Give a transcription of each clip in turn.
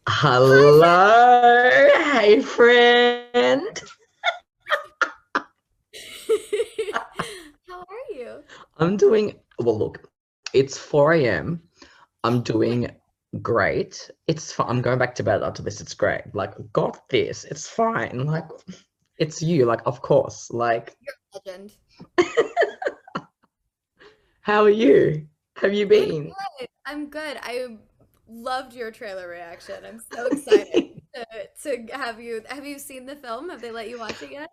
Hello, hey friend. How are you? I'm doing well. Look, it's 4 a.m. I'm Okay. doing great. It's fine. I'm going back to bed after this. It's great. Like, got this. It's fine. Like, it's you. Like, of course. Like, You're a legend. how are you? Have you I'm been? good. I'm good. I loved your trailer reaction. I'm so excited to, to have you seen the film? Have they let you watch it yet?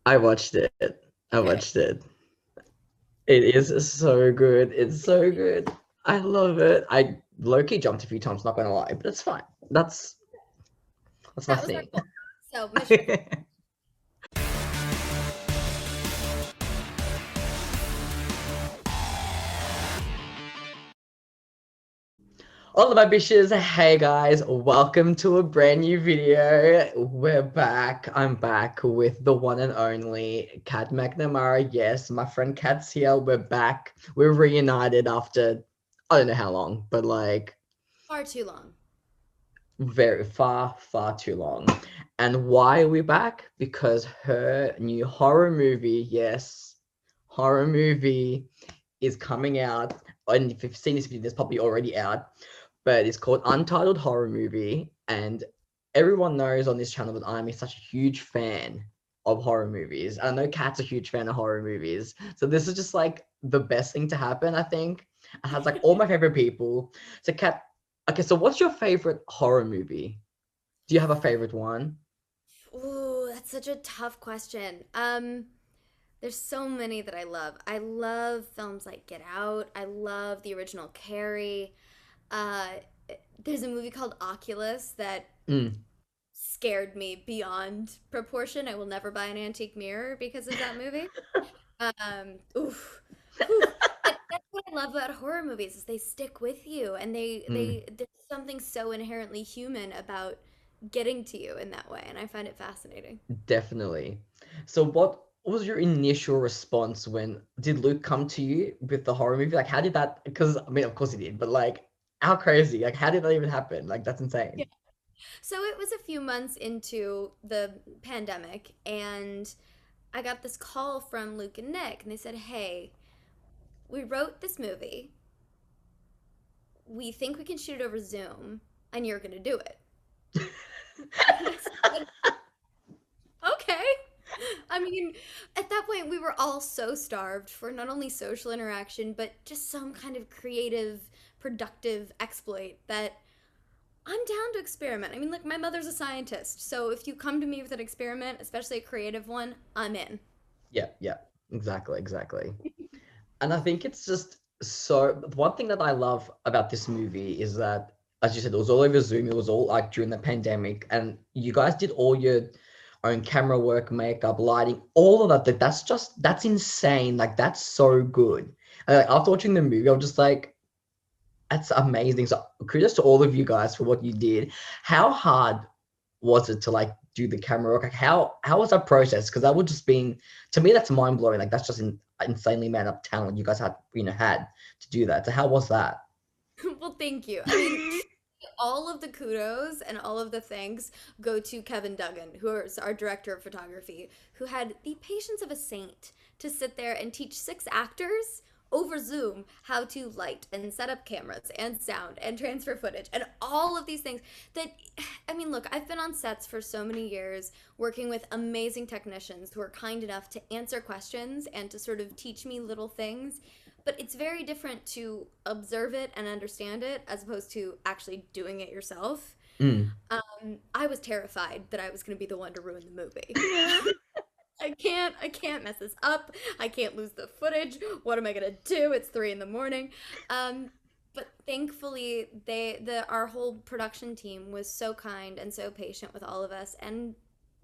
I watched it. I Okay. watched it. It is so good. It's so good. I love it. I low-key jumped a few times, not gonna lie, but it's fine. That's my That was our thing. goal. So mission accomplished. All of my bitches, hey guys, welcome to a brand new video. We're back. I'm back with the one and only Kat McNamara. Yes, my friend Kat's here. We're back. We're reunited after I don't know how long, but like Far too long. very far too long. And why are we back? Because her new horror movie, yes, horror movie is coming out. And if you've seen this video, it's probably already out, but it's called Untitled Horror Movie. And everyone knows on this channel that I'm such a huge fan of horror movies. I know Kat's a huge fan of horror movies. So this is just like the best thing to happen, I think. It has like all my favorite people. So Kat, okay, so what's your favorite horror movie? Do you have a favorite one? Ooh, that's such a tough question. There's so many that I love. I love films like Get Out. I love the original Carrie. Uh, there's a movie called Oculus that Mm. scared me beyond proportion. I will never buy an antique mirror because of that movie. Oof, oof. But that's what I love about horror movies is they stick with you and Mm. there's something so inherently human about getting to you in that way, and I find it fascinating. Definitely. So what was your initial response when did Luke come to you with the horror movie? Like how did that, because I mean of course he did, but like how crazy? Like how did that even happen? Like that's insane. Yeah. So it was a few months into the pandemic, and I got this call from Luke and Nick, and they said, "Hey, we wrote this movie. We think we can shoot it over Zoom, and you're going to do it." And I said, "Okay." I mean, at that point, we were all so starved for not only social interaction, but just some kind of creative, productive exploit that I'm down to experiment. I mean, look, my mother's a scientist, so if you come to me with an experiment, especially a creative one, I'm in. Yeah, yeah. Exactly. And I think it's just so one thing that I love about this movie is that, as you said, it was all over Zoom. It was all like during the pandemic, and you guys did all your own camera work, makeup, lighting, all of that. That's insane. Like that's so good. And like, after watching the movie, I was just like, that's amazing. So kudos to all of you guys for what you did. How hard was it to like do the camera work? Like how was that process? Because that would just been to me that's mind blowing. Like that's just insanely man up talent you guys had to do that. So how was that? Well, thank you. I mean, all of the kudos and all of the thanks go to Kevin Duggan, who is our director of photography, who had the patience of a saint to sit there and teach six actors over Zoom how to light and set up cameras and sound and transfer footage and all of these things that I mean, look, I've been on sets for so many years working with amazing technicians who are kind enough to answer questions and to sort of teach me little things, but it's very different to observe it and understand it as opposed to actually doing it yourself. Mm. I was terrified that I was going to be the one to ruin the movie. I can't mess this up. I can't lose the footage. What am I gonna do? It's 3 in the morning. Um, but thankfully, our whole production team was so kind and so patient with all of us, and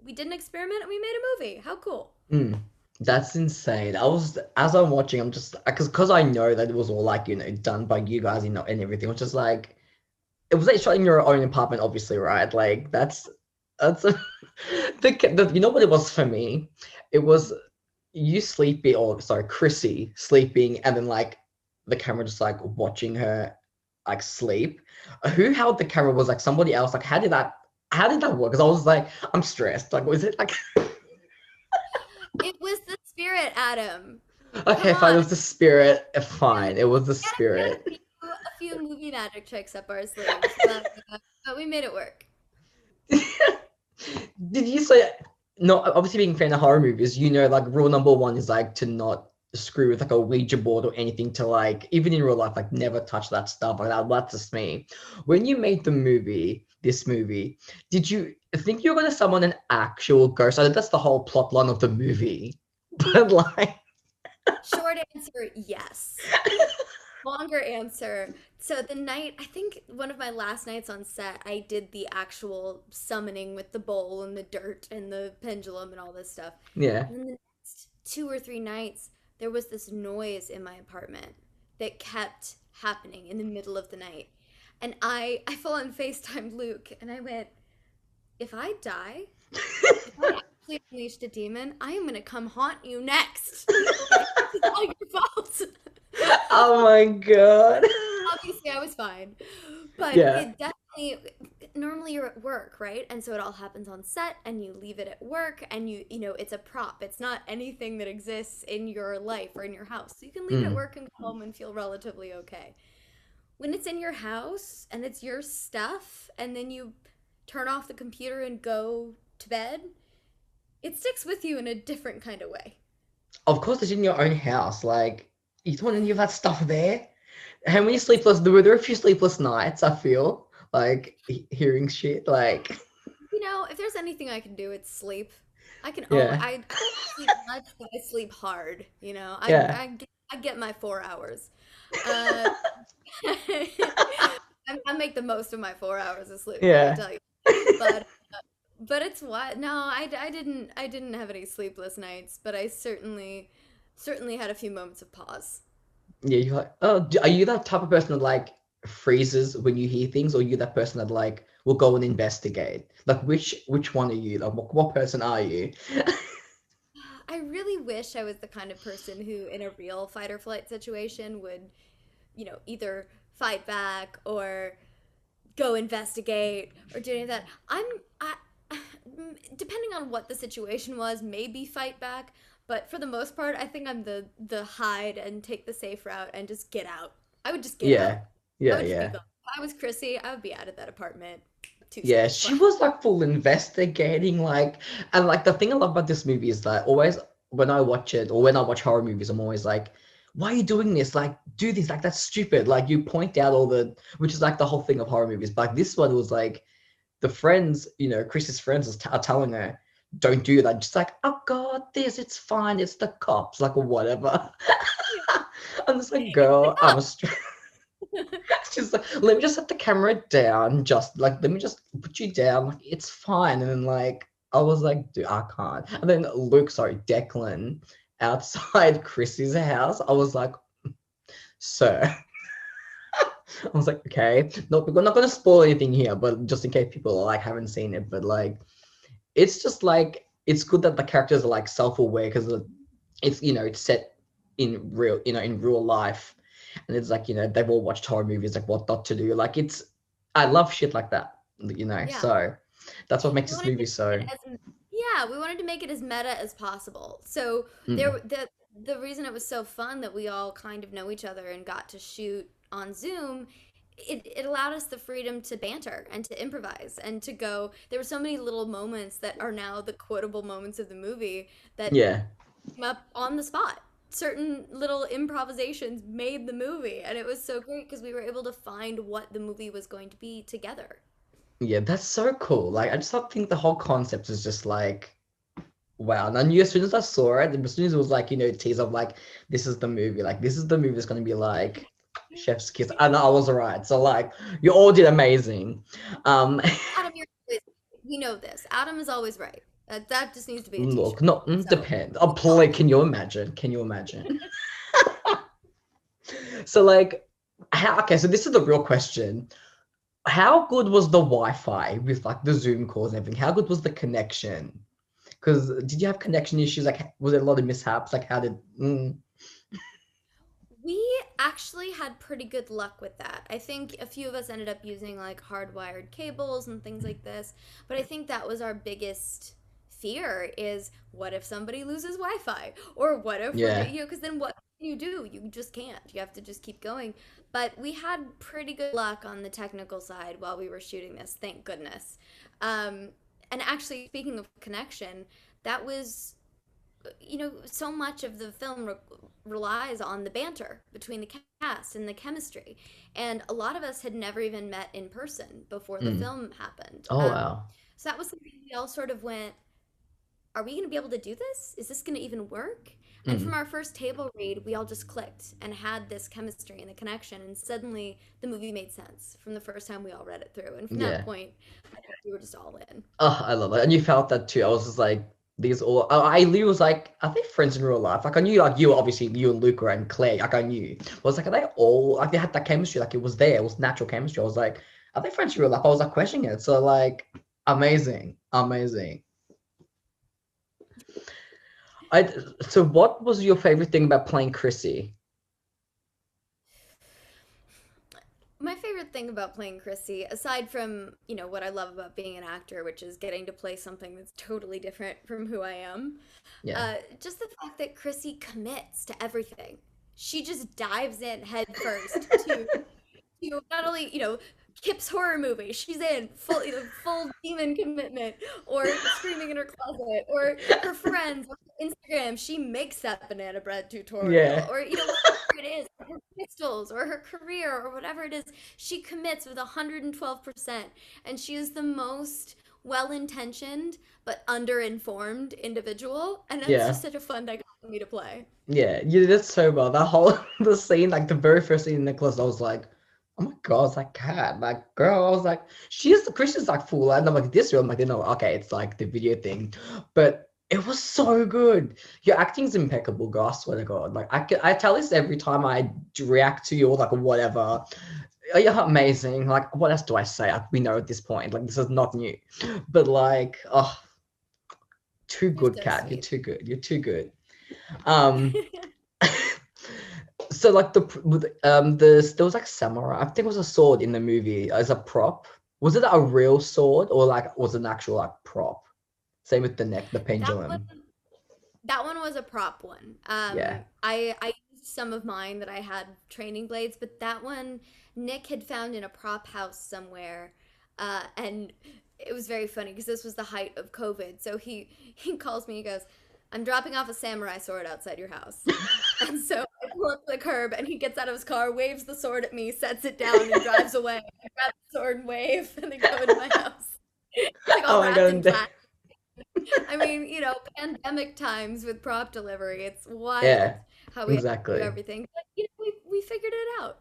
we did an experiment and we made a movie. How cool! Mm. That's insane. I was as I'm watching, I'm just because I know that it was all like done by you guys, and everything. It was just like it was like shot in your own apartment, obviously, right? Like that's a, the you know what it was for me? It was you sleeping, or sorry, Chrissy sleeping, and then like the camera just like watching her. like sleep. Who held the camera was like somebody else. Like how did that work? Because I was like, I'm stressed. Like, was it like It was the spirit, Adam. Come okay, fine, it on. was the spirit. Yeah, Fine, it was the we had spirit. a few movie magic tricks up our sleeves, but we made it work. Did you say no? Obviously, being a fan of horror movies, you know, like rule number one is like to not screw with like a Ouija board or anything to like, even in real life, like never touch that stuff. Like that, that's just me. When you made this movie, did you think you were gonna summon an actual ghost? I know that's the whole plot line of the movie, but like, Short answer, yes. Longer answer. So the night, I think one of my last nights on set, I did the actual summoning with the bowl and the dirt and the pendulum and all this stuff. yeah. And then the next 2 or 3 nights, there was this noise in my apartment that kept happening in the middle of the night. And I full on FaceTimed Luke and I went, if I die, if I actually unleashed a demon, I am gonna come haunt you next. Like, it's all your fault. Oh my god. Obviously, I was fine, but Yeah. it definitely. Normally, you're at work, right? And so it all happens on set, and you leave it at work, and you know, it's a prop. It's not anything that exists in your life or in your house. So you can leave it at Mm. work and go home and feel relatively okay. When it's in your house and it's your stuff, and then you turn off the computer and go to bed, it sticks with you in a different kind of way. Of course, it's in your own house. Like, you don't want any of that stuff there. How many sleepless, were there a few sleepless nights, I feel, like hearing shit, like, You know, if there's anything I can do, it's sleep. I can always, yeah, I sleep much, but I sleep hard. You know, yeah, I get my 4 hours. Uh, I make the most of my 4 hours of sleep. Let me yeah, tell you. But but it's what? No, I didn't have any sleepless nights, but I certainly had a few moments of pause. yeah, you're like, oh, are you that type of person that like freezes when you hear things, or you that person that like will go and investigate? Like, which one are you? Like, what person are you? I really wish I was the kind of person who, in a real fight or flight situation, would, either fight back or go investigate or do any of that. I, depending on what the situation was, maybe fight back. But for the most part, I think I'm the hide and take the safe route and just get out. I would just get out. Yeah, I yeah, would just be yeah. gone. If I was Chrissy, I would be out of that apartment. Two Yeah, steps. she was like full investigating, like, and like the thing I love about this movie is that always when I watch it or when I watch horror movies, I'm always like, why are you doing this? Like, do this, like that's stupid. Like you point out all the, which is like the whole thing of horror movies. But like this one was like the friends, you know, Chris's friends are telling her, don't do that. Just like, oh God, this, it's fine, it's the cops, like or whatever. I'm just like, girl, I'm a she's like, let me just set the camera down. Just like, let me just put you down. Like, it's fine. And then like, I was like, dude, I can't. And then Luke, sorry, Declan, outside Chrissy's house, I was like, sir. I was like, okay, no, we're not gonna spoil anything here, but just in case people like haven't seen it, but like, it's just like it's good that the characters are like self-aware because it's it's set in real in real life, and it's like they've all watched horror movies like what not to do. Like it's I love shit like that, Yeah. so that's what makes We this wanted to movie make so. it yeah, we wanted to make it as meta as possible. So Mm, the reason it was so fun that we all kind of know each other and got to shoot on Zoom, it allowed us the freedom to banter and to improvise and to go. There were so many little moments that are now the quotable moments of the movie that yeah, came up on the spot. Certain little improvisations made the movie, and it was so great because we were able to find what the movie was going to be together. yeah, that's so cool. Like I just think the whole concept is just like wow. And I knew as soon as I saw it, as soon as it was like tease of like this is the movie, like this is the movie that's gonna be like chef's kiss. And I was right. So like you all did amazing. Um Adam, we know this. Adam is always right. That just needs to be a Look, t-shirt. not So, depend. Oh, we all play. Can you imagine? Can you imagine? So, like, how? Okay, so this is the real question. How good was the Wi-Fi with like the Zoom calls and everything? How good was the connection? Because did you have connection issues? Like, was there a lot of mishaps? Like, how did? We actually had pretty good luck with that. I think a few of us ended up using like hardwired cables and things like this, but I think that was our biggest fear is what if somebody loses Wi-Fi or what if we're Yeah. you know because then what can you do? You just can't. You have to just keep going. But we had pretty good luck on the technical side while we were shooting this, thank goodness. Um, and actually, speaking of connection, that was so much of the film relies on the banter between the cast and the chemistry. And a lot of us had never even met in person before the Mm. film happened. Oh wow. So that was something we all sort of went, are we going to be able to do this? Is this going to even work? And from Mm. our first table read, we all just clicked and had this chemistry and the connection. And suddenly the movie made sense from the first time we all read it through. And from that Yeah. point, I think we were just all in. Oh, I love it. And you felt that too. I was just like, these all. I literally was like, are they friends in real life? Like I knew, like you obviously, you and Luca and Claire. Like I knew. I was like, are they all like they had that chemistry? Like it was there. It was natural chemistry. I was like, are they friends in real life? I was like questioning it. So like, amazing, amazing. I. So what was your favorite thing about playing Chrissy? My favorite thing about playing Christy, aside from, what I love about being an actor, which is getting to play something that's totally different from who I am, Yeah. just the fact that Chrissy commits to everything. She just dives in head first to not only, Kip's horror movie, she's in full demon commitment, or screaming in her closet, or her friends on Instagram, she makes that banana bread tutorial, Yeah. or whatever it is, her pistols, or her career, or whatever it is, she commits with 112%, and she is the most well-intentioned but under-informed individual, and that's Yeah. just such a fun dichotomy for me to play. Yeah, you did it so well. That whole the scene, like the very first scene in Nicholas, I was like, oh my god, it's that cat, like girl. I was like, she's the Christian's like full, and I'm like this one, I'm like, no, okay, it's like the video thing, but it was so good. Your acting's impeccable, girl. I swear to God. Like I tell this every time I react to you or like whatever. Oh, you're amazing. Like what else do I say? Like, we know at this point, like this is not new, but like, oh, too You're good, so cat. You're sweet. too good. You're too good. Um. So like there was like samurai. I think it was a sword in the movie as a prop. Was it a real sword or like was it an actual like prop? Same with the neck, the That one pendulum. That one was a prop one. Yeah. I used some of mine that I had training blades, but that one Nick had found in a prop house somewhere, and it was very funny because this was the height of COVID. So he calls me. He goes, "I'm dropping off a samurai sword outside your house," and so I pull up to the curb, and he gets out of his car, waves the sword at me, sets it down, and drives away. I grab the sword and wave, and then go into my house. It's like all Oh my wrapped god. in plastic. I mean, pandemic times with prop delivery, it's Yeah, wild how we have to do exactly. everything. But we figured it out.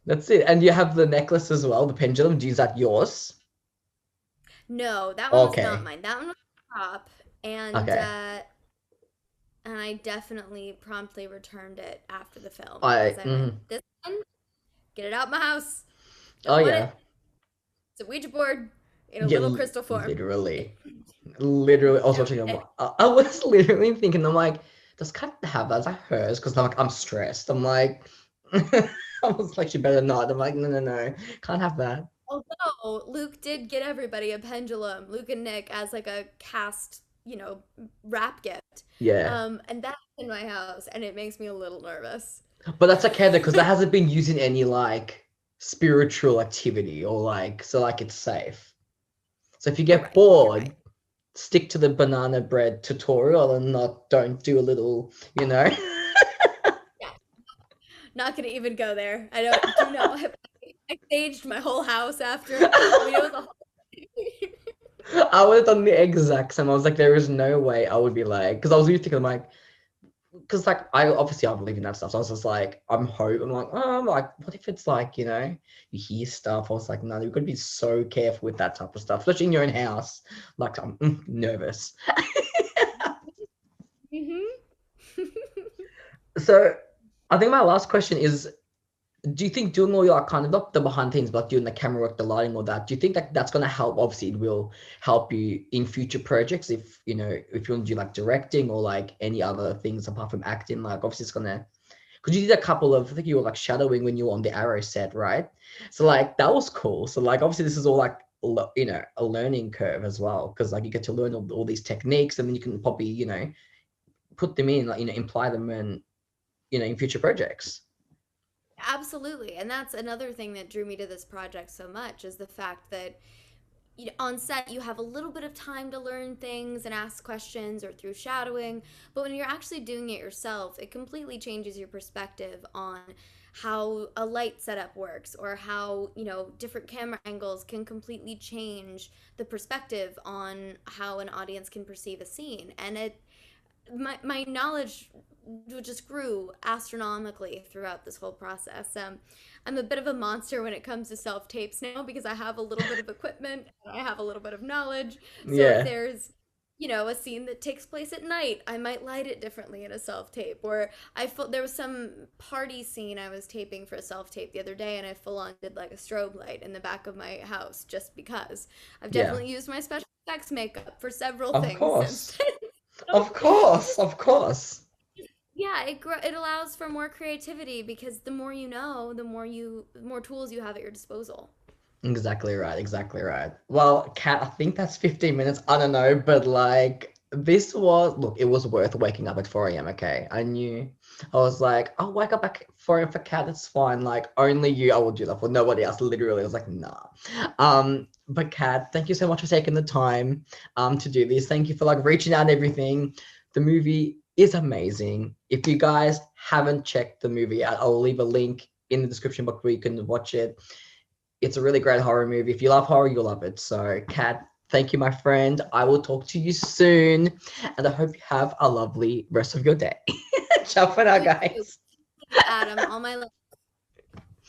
That's it. And you have the necklace as well, the pendulum. Is that yours? No, that one was not Okay. mine. That one was a prop, and Okay. I definitely promptly returned it after the film because I I went, this one, get it out my house. oh Don't want it. yeah. It's a Ouija board in a Yeah, little crystal form. literally. Literally, I was So watching them. I was literally thinking, I'm like, does Kat have that? Is that hers? Because I'm like, I'm stressed. I'm like, I was like, she better not. I'm like, no, no, no, can't have that. although Luke did get everybody a pendulum, Luke and Nick as like a cast, wrap gift. Yeah, And that's in my house, and it makes me a little nervous. but that's okay though, because that hasn't been used in any like spiritual activity or like, so like it's safe. So if you You're get right. You're right. bored, stick to the banana bread tutorial and not don't do a little, you know. Yeah, not gonna even go there. I don't do not. I staged my whole house after. I mean, it was a whole. I would have done the exact same. I was like, there is no way I would be like, because I was really thinking, I'm like, because like I believe in that stuff. So I was just like, I'm like, oh, I'm like, what if it's like, you hear stuff? I was like, no, you've got to be so careful with that type of stuff, especially in your own house. Like I'm nervous. Mm-hmm. So I think my last question is, do you think doing all your kind of not the behind the scenes, but doing the camera work, the lighting, all that, do you think that that's going to help? Obviously, it will help you in future projects if if you want to do like directing or like any other things apart from acting. Like obviously, it's gonna. because you did a couple of, I think you were like shadowing when you were on the Arrow set, right? So like that was cool. So like obviously this is all like you know, a learning curve as well, because like you get to learn all these techniques, and then you can probably, you know, put them in, like, you know, imply them in, you know, in future projects. Absolutely. And that's another thing that drew me to this project so much is the fact that on set you have a little bit of time to learn things and ask questions or through shadowing, but when you're actually doing it yourself, it completely changes your perspective on how a light setup works, or how, different camera angles can completely change the perspective on how an audience can perceive a scene. And my knowledge just grew astronomically throughout this whole process. I'm a bit of a monster when it comes to self tapes now, because I have a little bit of equipment, I have a little bit of knowledge. So if Yeah. there's a scene that takes place at night, I might light it differently in a self tape. Or there was some party scene I was taping for a self tape the other day, and I full on did like a strobe light in the back of my house just because. I've Yeah. definitely used my special effects makeup for several Of things since course. then. So Of course. Of course. yeah, it allows for more creativity, because the more you know, the more tools you have at your disposal. Exactly right. Exactly right. Well, Kat, I think that's 15 minutes. I don't know, but like this was, look, it was worth waking up at 4 a.m. Okay. I knew, I was like, I'll wake up at 4 a.m. for Kat. It's fine. Like only you, I will do that for nobody else. Literally. I was like, nah. But Kat, thank you so much for taking the time to do this. Thank you for like reaching out and everything. The movie is amazing. If you guys haven't checked the movie out, I'll leave a link in the description box where you can watch it. It's a really great horror movie. If you love horror, you'll love it. So, Kat, thank you, my friend. I will talk to you soon, and I hope you have a lovely rest of your day. Ciao for now, You too. guys. Thanks, Adam. All my love